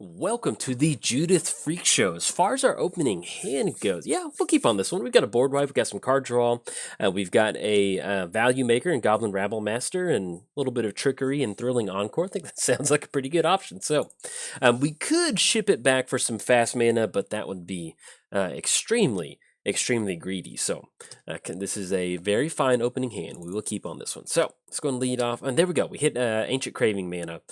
Welcome to the Judith Freak Show. As far as our opening hand goes, yeah, we'll keep on this one. We've got a board wipe, we've got some card draw, we've got a value maker and Goblin Rabble Master, and a little bit of trickery and thrilling encore. I think that sounds like a pretty good option. So we could ship it back for some fast mana, but that would be extremely greedy. So this is a very fine opening hand. We will keep on this one. So let's go and lead off. And there we go. We hit Ancient Craving mana,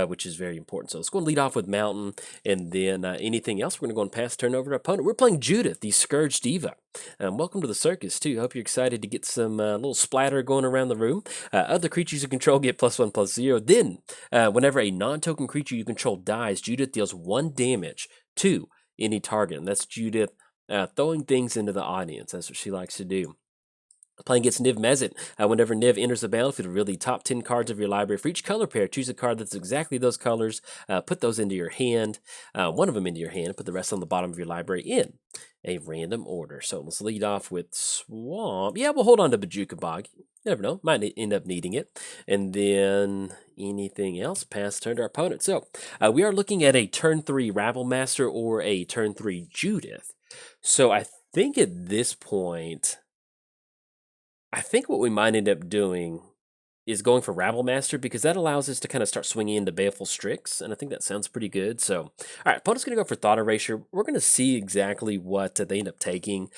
which is very important. So let's go and lead off with Mountain, and then anything else, we're going to go and pass turn over to opponent. We're playing Judith, the Scourge Diva. Welcome to the circus, too. Hope you're excited to get some little splatter going around the room. Other creatures you control get +1/+0. Then, whenever a non-token creature you control dies, Judith deals 1 damage to any target. And that's Judith throwing things into the audience. That's what she likes to do. Playing against Niv-Mizzet, whenever Niv enters the battlefield, reveal the top 10 cards of your library. For each color pair, choose a card that's exactly those colors, put those into your hand, one of them into your hand, put the rest on the bottom of your library in a random order. So let's lead off with Swamp. Yeah, we'll hold on to Bajuka Bog. You never know, might end up needing it. And then anything else, pass turn to our opponent. So we are looking at a turn 3 Rabble Master or a turn 3 Judith. So I think at this point, I think what we might end up doing is going for Rabble Master, because that allows us to kind of start swinging into Baleful Strix, and I think that sounds pretty good. So, all right, opponent's going to go for Thought Erasure. We're going to see exactly what they end up taking.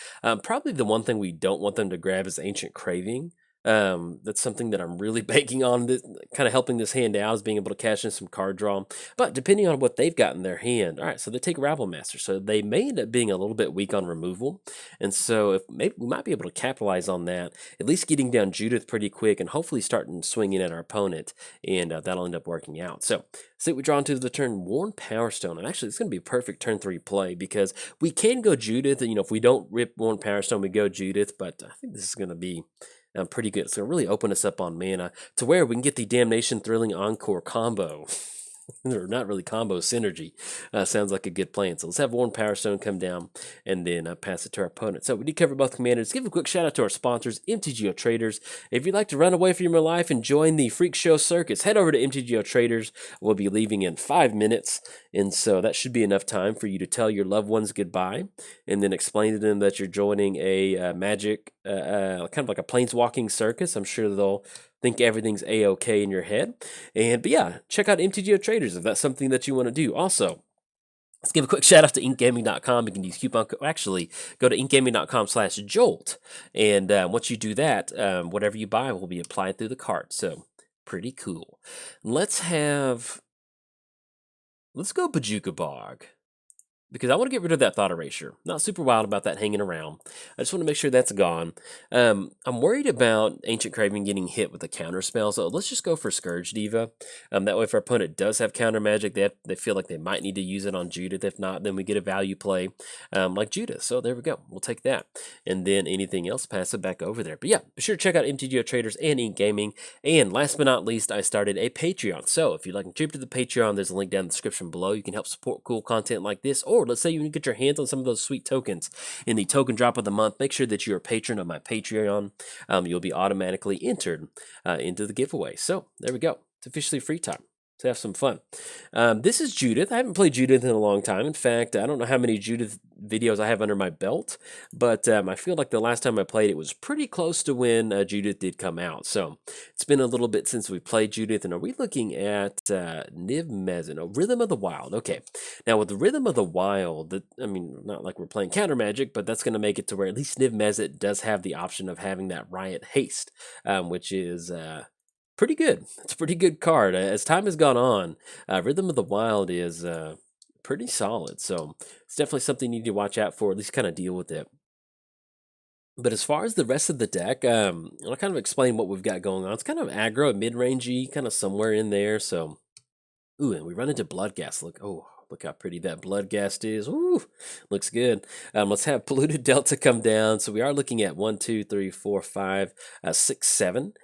Probably the one thing we don't want them to grab is Ancient Craving. That's something that I'm really banking on, kind of helping this hand out, is being able to cash in some card draw. But depending on what they've got in their hand, all right, so they take Rabble Master, so they may end up being a little bit weak on removal, and so if maybe we might be able to capitalize on that, at least getting down Judith pretty quick, and hopefully starting swinging at our opponent, and that'll end up working out. So see what we draw into the turn, Worn Power Stone, and actually it's going to be a perfect turn 3 play, because we can go Judith, and if we don't rip Worn Power Stone, we go Judith, but I think this is going to be pretty good. It's going to really open us up on mana to where we can get the Damnation Thrilling Encore combo. Or not really combo, synergy. Sounds like a good plan. So let's have Worn Power Stone come down and then pass it to our opponent. So we did cover both commanders. Give a quick shout out to our sponsors, MTGOTraders. If you'd like to run away from your life and join the Freak Show circus, head over to MTGOTraders. We'll be leaving in 5 minutes. And so that should be enough time for you to tell your loved ones goodbye and then explain to them that you're joining a magic, kind of like a planeswalking circus. I'm sure they'll think everything's a-okay in your head. But yeah, check out MTGOTraders if that's something that you want to do. Also, let's give a quick shout out to inkgaming.com. You can use coupon code. Actually, go to inkgaming.com/jolt. And once you do that, whatever you buy will be applied through the cart. So pretty cool. Let's go Bajuka Bog, because I want to get rid of that Thought Erasure. Not super wild about that hanging around. I just want to make sure that's gone. I'm worried about Ancient Craving getting hit with a counter spell, so let's just go for Scourge Diva. That way if our opponent does have counter magic, they feel like they might need to use it on Judith. If not, then we get a value play like Judith. So there we go. We'll take that. And then anything else, pass it back over there. But yeah, be sure to check out MTGOTraders and Ink Gaming. And last but not least, I started a Patreon. So if you'd like to contribute to the Patreon, there's a link down in the description below. You can help support cool content like this, or let's say you get your hands on some of those sweet tokens in the token drop of the month. Make sure that you're a patron of my Patreon. You'll be automatically entered into the giveaway. So there we go. It's officially free time to have some fun. This is Judith. I haven't played Judith in a long time. In fact, I don't know how many Judith videos I have under my belt, but I feel like the last time I played it was pretty close to when Judith did come out. So it's been a little bit since we played Judith. And are we looking at Niv-Mizzet? No, Rhythm of the Wild. Okay. Now with the Rhythm of the Wild, I mean, not like we're playing counter magic, but that's going to make it to where at least Niv-Mizzet does have the option of having that Riot Haste, which is pretty good. It's a pretty good card. As time has gone on, Rhythm of the Wild is pretty solid. So it's definitely something you need to watch out for, at least kind of deal with it. But as far as the rest of the deck, I'll kind of explain what we've got going on. It's kind of aggro, mid-rangey, kind of somewhere in there. So, ooh, and we run into Bloodghast. Look how pretty that Bloodghast is. Ooh, looks good. Let's have Polluted Delta come down. So we are looking at 1, 2, 3, 4, 5, 6, 7.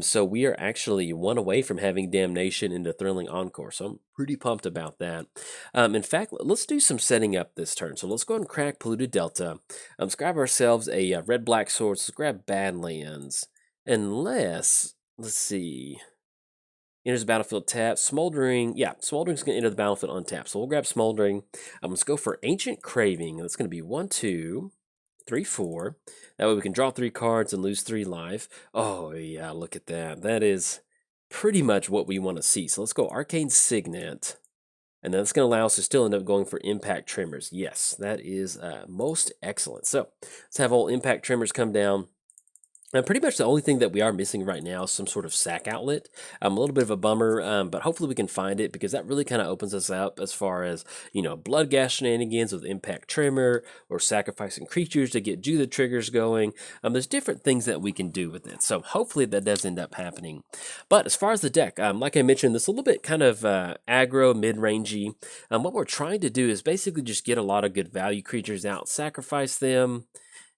So we are actually 1 away from having Damnation into Thrilling Encore, so I'm pretty pumped about that. In fact, let's do some setting up this turn. So let's go and crack Polluted Delta. Let's grab ourselves a red-black sword. Let's grab Badlands. Let's see. Enters the battlefield tap. Smoldering. Yeah, Smoldering's going to enter the battlefield untapped. So we'll grab Smoldering. Let's go for Ancient Craving. That's going to be 1, 2, 3, 4. That way we can draw 3 cards and lose 3 life. Oh, yeah, look at that. That is pretty much what we want to see. So let's go Arcane Signet. And then that's going to allow us to still end up going for Impact Tremors. Yes, that is most excellent. So let's have all Impact Tremors come down. And pretty much the only thing that we are missing right now is some sort of sack outlet. A little bit of a bummer, but hopefully we can find it because that really kind of opens us up as far as, blood gas shenanigans with Impact Tremor or sacrificing creatures to get Judith triggers going. There's different things that we can do with it. So hopefully that does end up happening. But as far as the deck, like I mentioned, this is a little bit kind of aggro, mid-rangey. What we're trying to do is basically just get a lot of good value creatures out, sacrifice them.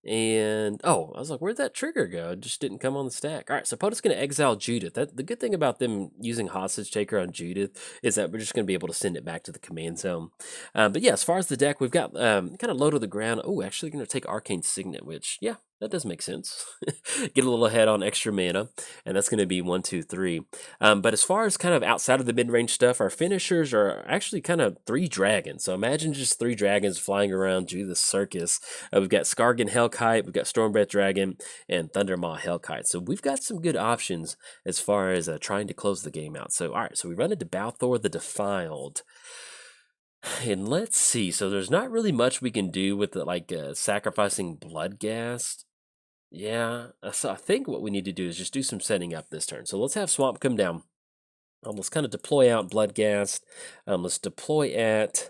And, oh, I was like, where'd that trigger go? It just didn't come on the stack. All right, so opponent's going to exile Judith. The good thing about them using Hostage Taker on Judith is that we're just going to be able to send it back to the command zone. But yeah, as far as the deck, we've got kind of low to the ground. Oh, actually going to take Arcane Signet, which, yeah, that does make sense. Get a little ahead on extra mana, and that's going to be 1, 2, 3. But as far as kind of outside of the mid-range stuff, our finishers are actually kind of 3 dragons. So imagine just 3 dragons flying around Judith's circus. We've got Skargan Hellkite, we've got Stormbreath Dragon, and Thundermaw Hellkite. So we've got some good options as far as trying to close the game out. So all right, so we run into Balthor the Defiled. And let's see, so there's not really much we can do with the, sacrificing Bloodghast. Yeah, so I think what we need to do is just do some setting up this turn. So let's have Swamp come down. Let's kind of deploy out Bloodghast. Let's deploy out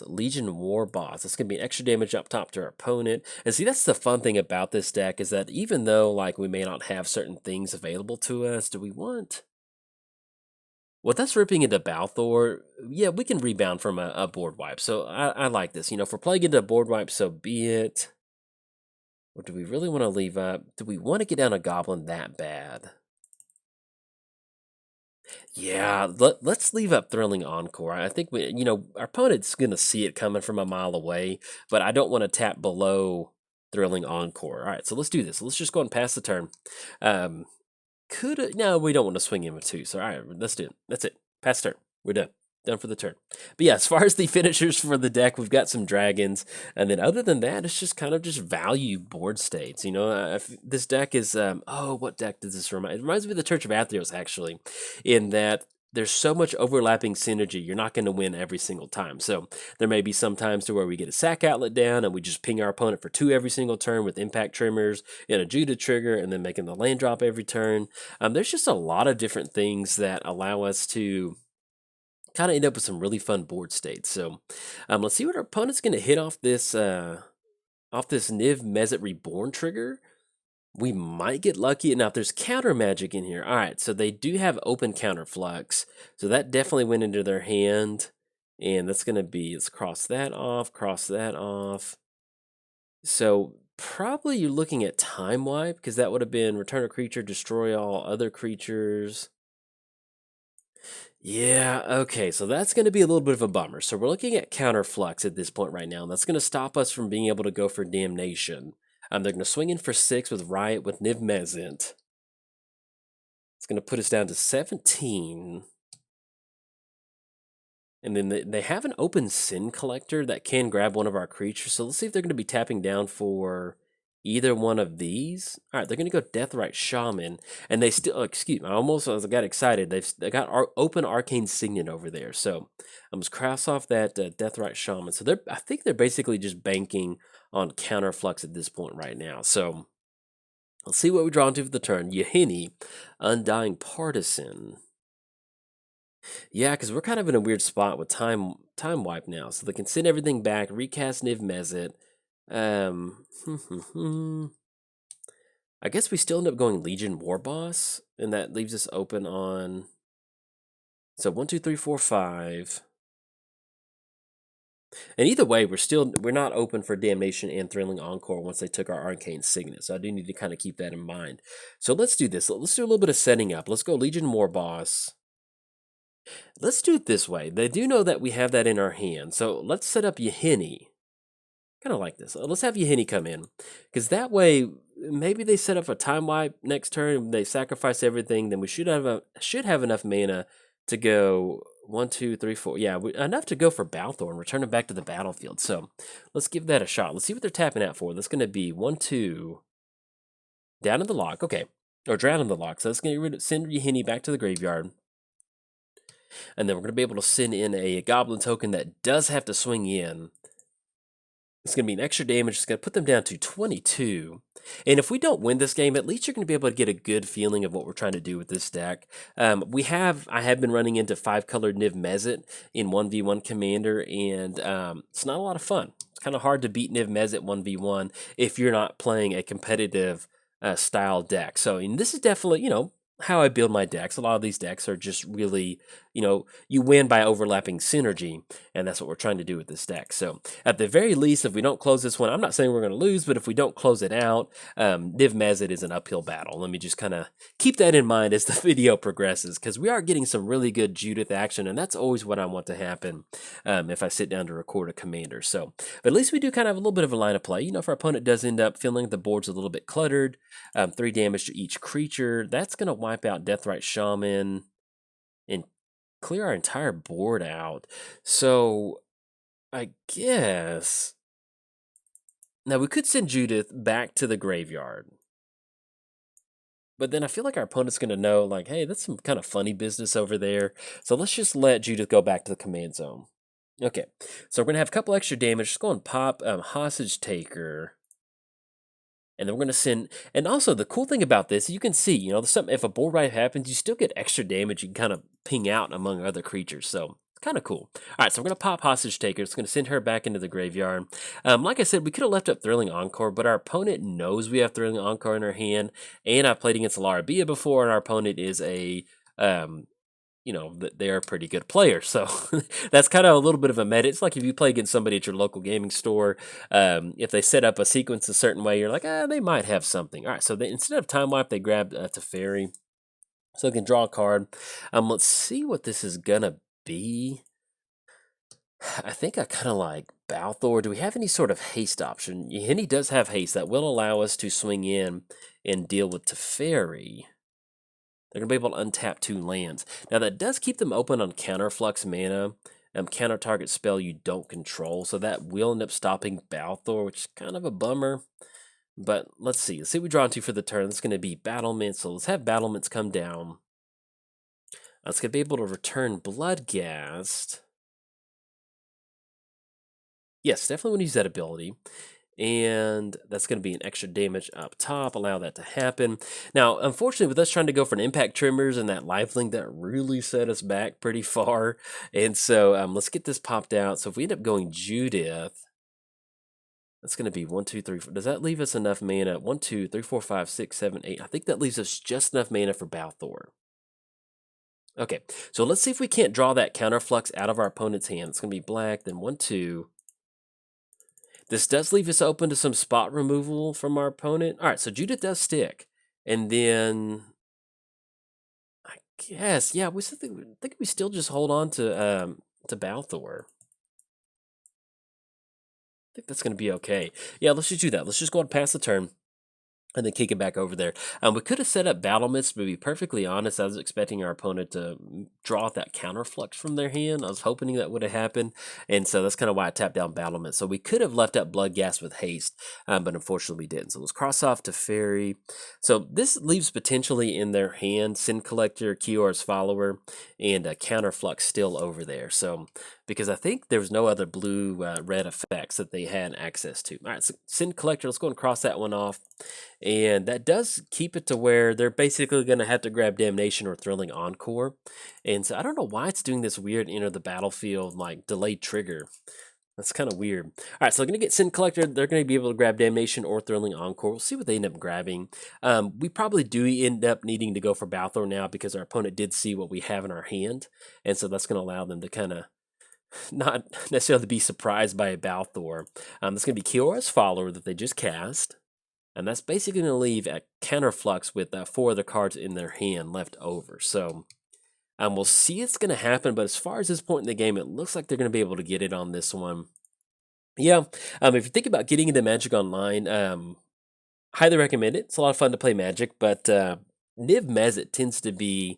Legion War Boss. That's going to be an extra damage up top to our opponent. And see, that's the fun thing about this deck is that even though we may not have certain things available to us, do we want... Well, that's ripping into Balthor. Yeah, we can rebound from a board wipe. So I like this. If we're playing into a board wipe, so be it. Or do we really want to leave up? Do we want to get down a Goblin that bad? Yeah, let's leave up Thrilling Encore. I think our opponent's going to see it coming from a mile away, but I don't want to tap below Thrilling Encore. All right, so let's do this. Let's just go and pass the turn. No, we don't want to swing in with 2. So all right, let's do it. That's it. Pass turn. We're done. Done for the turn. But yeah, as far as the finishers for the deck, we've got some dragons, and then other than that, it's just kind of just value board states. This deck is what deck does this remind? It reminds me of the Church of Athreos, actually, in that there's so much overlapping synergy, you're not going to win every single time. So there may be some times to where we get a sack outlet down and we just ping our opponent for 2 every single turn with Impact Tremors and a Judith trigger and then making the land drop every turn. There's just a lot of different things that allow us to kind of end up with some really fun board states. So let's see what our opponent's going to hit off this Niv-Mizzet Reborn trigger. We might get lucky. Now, if there's counter magic in here, all right, so they do have open counterflux. So that definitely went into their hand. And that's going to be, let's cross that off, cross that off. So probably you're looking at Time Wipe, because that would have been return a creature, destroy all other creatures. Yeah, okay, so that's going to be a little bit of a bummer. So we're looking at counterflux at this point right now, and that's going to stop us from being able to go for Damnation. They're going to swing in for 6 with Riot with Niv-Mizzet. It's going to put us down to 17. And then they have an open Sin Collector that can grab one of our creatures. So let's see if they're going to be tapping down for either one of these. All right, they're going to go Deathrite Shaman. And they still, excuse me, I got excited. They got our open Arcane Signet over there. So I'm just cross off that Deathrite Shaman. So I think they're basically just banking on counterflux at this point right now. So let's see what we draw into for the turn. Yahini, Undying Partisan. Yeah, because we're kind of in a weird spot with time wipe now. So they can send everything back, recast Niv-Mizzet. I guess we still end up going Legion War Boss, and that leaves us open on... So 1, 2, 3, 4, 5. And either way, we're not open for Damnation and Thrilling Encore once they took our Arcane Signet. So I do need to kind of keep that in mind. So let's do this. Let's do a little bit of setting up. Let's go Legion War Boss. Let's do it this way. They do know that we have that in our hand. So let's set up Yahini. Kind of like this. Let's have Yahenni come in, because that way maybe they set up a time wipe next turn. And they sacrifice everything. Then we should have enough mana to go 1, 2, 3, 4. Yeah, enough to go for Balthor and return it back to the battlefield. So let's give that a shot. Let's see what they're tapping out for. That's going to be 1, 2 down in the lock. Okay, or drown in the lock. So that's going to send Yahenni back to the graveyard. And then we're going to be able to send in a goblin token that does have to swing in. It's going to be an extra damage. It's going to put them down to 22. And if we don't win this game, at least you're going to be able to get a good feeling of what we're trying to do with this deck. I have been running into 5-colored Niv-Mizzet in 1v1 Commander, and it's not a lot of fun. It's kind of hard to beat Niv-Mizzet 1v1 if you're not playing a competitive style deck. So, and this is definitely, how I build my decks. A lot of these decks are just really, you win by overlapping synergy, and that's what we're trying to do with this deck. So at the very least, if we don't close this one, I'm not saying we're going to lose, but if we don't close it out, Niv-Mizzet is an uphill battle. Let me just kind of keep that in mind as the video progresses, because we are getting some really good Judith action, and that's always what I want to happen if I sit down to record a commander. So, but at least we do kind of have a little bit of a line of play. If our opponent does end up feeling the board's a little bit cluttered, 3 damage to each creature, that's going to wipe out Deathrite Shaman and clear our entire board out. So I guess now we could send Judith back to the graveyard, but then I feel like our opponent's going to know, like, hey, that's some kind of funny business over there. So let's just let Judith go back to the command zone. Okay, so we're going to have a couple extra damage. Just go and pop Hostage Taker. And then we're going to send, and also the cool thing about this, you can see, if a board wipe happens, you still get extra damage. You can kind of ping out among other creatures. So it's kind of cool. All right, so we're going to pop Hostage Taker. It's going to send her back into the graveyard. Like I said, we could have left up Thrilling Encore, but our opponent knows we have Thrilling Encore in our hand. And I've played against Lara Bia before, and our opponent is a they're a pretty good player. So that's kind of a little bit of a meta. It's like if you play against somebody at your local gaming store, if they set up a sequence a certain way, you're like, they might have something. All right, so instead of Time Wipe, they grabbed Teferi. So they can draw a card. Let's see what this is going to be. I think I kind of like Balthor. Do we have any sort of haste option? Yahenni does have haste. That will allow us to swing in and deal with Teferi. They're going to be able to untap 2 lands. Now, that does keep them open on counterflux mana, counter target spell you don't control, so that will end up stopping Balthor, which is kind of a bummer. But let's see. Let's see what we draw into for the turn. It's going to be Battlements, so let's have Battlements come down. It's going to be able to return Bloodghast. Yes, definitely want to use that ability. And that's going to be an extra damage up top, allow that to happen. Now, unfortunately, with us trying to go for an Impact Trimmers and that lifelink, that really set us back pretty far. And so let's get this popped out. So if we end up going Judith, that's going to be 1, 2, 3, 4. Does that leave us enough mana? 1, 2, 3, 4, 5, 6, 7, 8. I think that leaves us just enough mana for Balthor. Okay, so let's see if we can't draw that counterflux out of our opponent's hand. It's going to be black, then 1, 2. This does leave us open to some spot removal from our opponent. All right, so Judith does stick. And then, I guess, yeah, I think we still just hold on to Balthor. I think that's going to be okay. Yeah, let's just do that. Let's just go and pass the turn. And then kick it back over there. We could have set up Battlements, but to be perfectly honest, I was expecting our opponent to draw that counterflux from their hand. I was hoping that would have happened, and so that's kind of why I tapped down Battlements. So we could have left up Bloodghast with haste, but unfortunately we didn't. So let's cross off Teferi. So this leaves potentially in their hand Sin Collector, Kior's Follower, and Counterflux still over there. So because I think there was no other blue-red effects that they had access to. All right, so Sin Collector, let's go and cross that one off. And that does keep it to where they're basically going to have to grab Damnation or Thrilling Encore. And so I don't know why it's doing this weird enter the battlefield, like, delayed trigger. That's kind of weird. All right, so they're going to get Sin Collector. They're going to be able to grab Damnation or Thrilling Encore. We'll see what they end up grabbing. We probably do end up needing to go for Balthor now because our opponent did see what we have in our hand. And so that's going to allow them to kind of not necessarily be surprised by a Balthor. It's going to be Kior's Follower that they just cast. And that's basically going to leave a counterflux with 4 other cards in their hand left over. So we'll see it's going to happen. But as far as this point in the game, it looks like they're going to be able to get it on this one. Yeah, if you think about getting into Magic Online, highly recommend it. It's a lot of fun to play Magic, but Niv-Mizzet tends to be.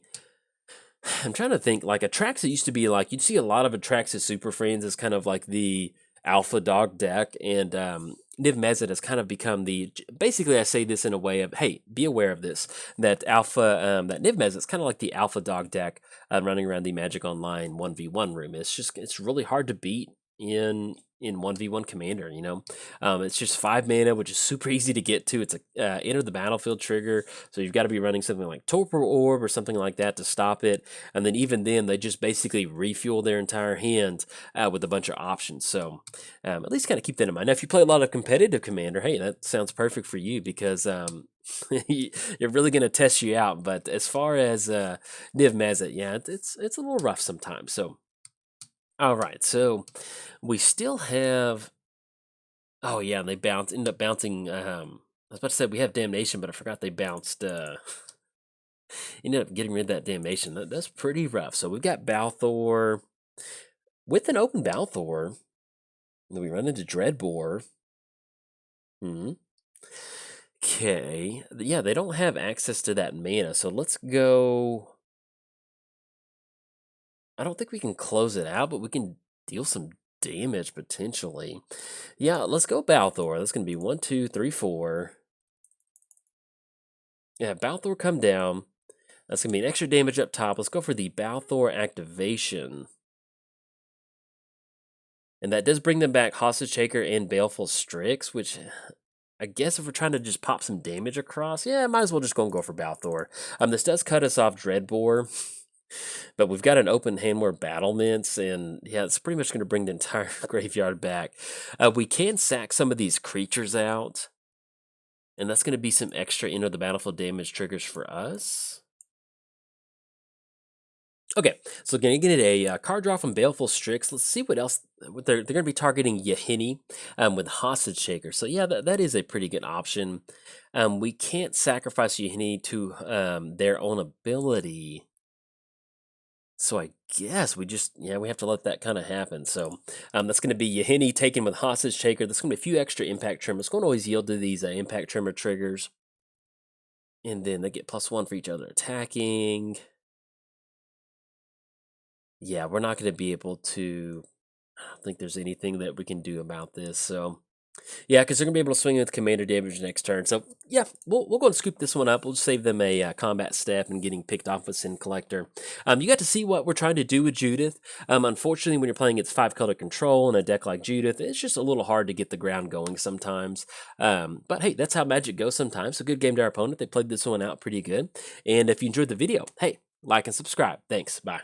I'm trying to think. Like Atraxa used to be like you'd see a lot of Atraxa Super Friends as kind of like the alpha dog deck, and Niv-Mizzet has kind of become the. Basically, I say this in a way of, hey, be aware of this. That that Niv-Mizzet is kind of like the alpha dog deck running around the Magic Online 1v1 room. It's really hard to beat in 1v1 Commander. It's just 5 mana, which is super easy to get to. It's a enter the battlefield trigger, so you've got to be running something like Torpor Orb or something like that to stop it. And then even then, they just basically refuel their entire hand with a bunch of options. So at least kind of keep that in mind. Now, if you play a lot of competitive Commander, hey, that sounds perfect for you because you're really going to test you out. But as far as Niv-Mizzet, yeah, it's a little rough sometimes. So, all right, so we still have. Oh yeah, and they end up bouncing. I was about to say we have Damnation, but I forgot they bounced. Ended up getting rid of that Damnation. That's pretty rough. So we've got Balthor with an open Balthor. Then we run into Dreadbore. Okay, yeah, they don't have access to that mana, so let's go. I don't think we can close it out, but we can deal some damage potentially. Yeah, let's go Balthor. That's gonna be 1, 2, 3, 4. Yeah, Balthor come down. That's going to be an extra damage up top. Let's go for the Balthor activation. And that does bring them back Hostage Taker and Baleful Strix, which I guess if we're trying to just pop some damage across, yeah, might as well just go for Balthor. This does cut us off Dreadbore, but we've got an open hand more battlements, and yeah, it's pretty much going to bring the entire graveyard back. We can sack some of these creatures out, and that's going to be some extra enter the battlefield damage triggers for us. Okay, so going to get a card draw from Baleful Strix. Let's see what else. They're going to be targeting Yahini with Hostage Shaker. So yeah, that is a pretty good option. We can't sacrifice Yahini to their own ability. So I guess we have to let that kind of happen. So that's going to be Yahini taken with Hostage Shaker. That's going to be a few extra Impact Tremor. It's going to always yield to these Impact Tremor triggers. And then they get +1 for each other attacking. Yeah, we're not going to be able to. I don't think there's anything that we can do about this. So, yeah, because they're going to be able to swing with commander damage next turn. So, yeah, we'll go and scoop this one up. We'll just save them a combat step and getting picked off with Sin Collector. You got to see what we're trying to do with Judith. Unfortunately, when you're playing its 5-color control in a deck like Judith, it's just a little hard to get the ground going sometimes. But hey, that's how Magic goes sometimes. So, good game to our opponent. They played this one out pretty good. And if you enjoyed the video, hey, like and subscribe. Thanks. Bye.